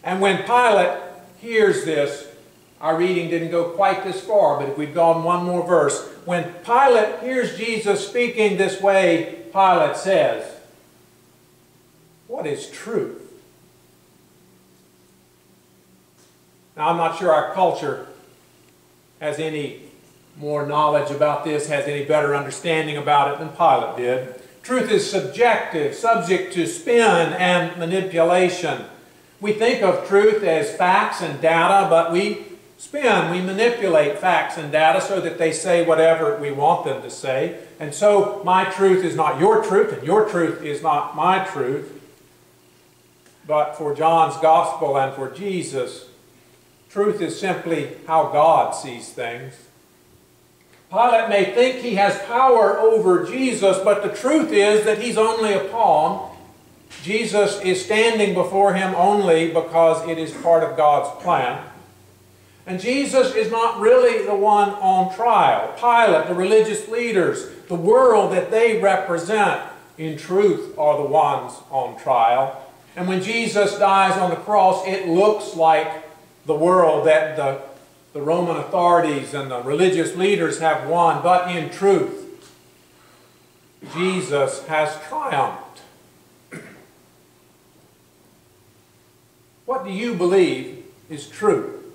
And when Pilate hears this, our reading didn't go quite this far, but if we'd gone one more verse. When Pilate hears Jesus speaking this way, Pilate says, "What is truth?" Now, I'm not sure our culture has any more knowledge about this, has any better understanding about it than Pilate did. Truth is subjective, subject to spin and manipulation. We think of truth as facts and data, but we spin, we manipulate facts and data so that they say whatever we want them to say. And so my truth is not your truth, and your truth is not my truth. But for John's Gospel and for Jesus, truth is simply how God sees things. Pilate may think he has power over Jesus, but the truth is that he's only a pawn. Jesus is standing before him only because it is part of God's plan. And Jesus is not really the one on trial. Pilate, the religious leaders, the world that they represent, in truth, are the ones on trial. And when Jesus dies on the cross, it looks like the world that the Roman authorities and the religious leaders have won. But in truth, Jesus has triumphed. What do you believe is true?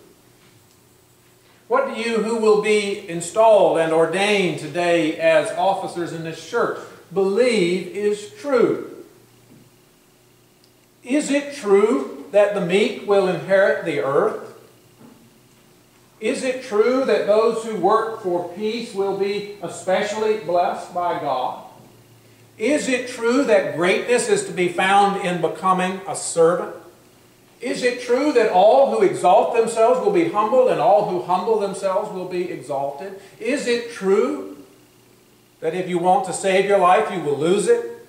What do you, who will be installed and ordained today as officers in this church, believe is true? Is it true that the meek will inherit the earth? Is it true that those who work for peace will be especially blessed by God? Is it true that greatness is to be found in becoming a servant? Is it true that all who exalt themselves will be humbled and all who humble themselves will be exalted? Is it true that if you want to save your life, you will lose it?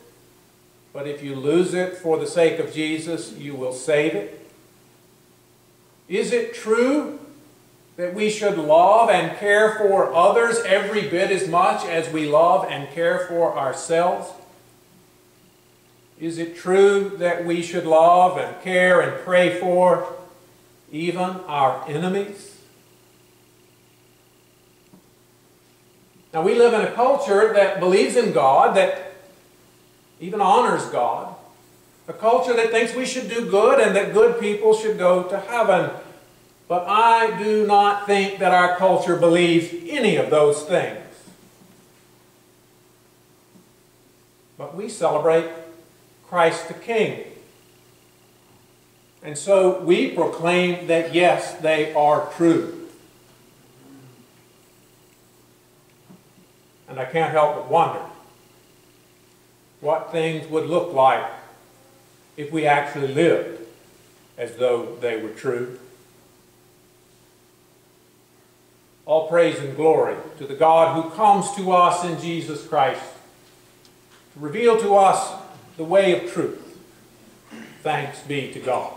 But if you lose it for the sake of Jesus, you will save it? Is it true that we should love and care for others every bit as much as we love and care for ourselves? Is it true that we should love and care and pray for even our enemies? Now, we live in a culture that believes in God, that even honors God. A culture that thinks we should do good and that good people should go to heaven. But I do not think that our culture believes any of those things. But we celebrate Christ the King. And so we proclaim that yes, they are true. And I can't help but wonder what things would look like if we actually lived as though they were true. All praise and glory to the God who comes to us in Jesus Christ to reveal to us the way of truth. Thanks be to God.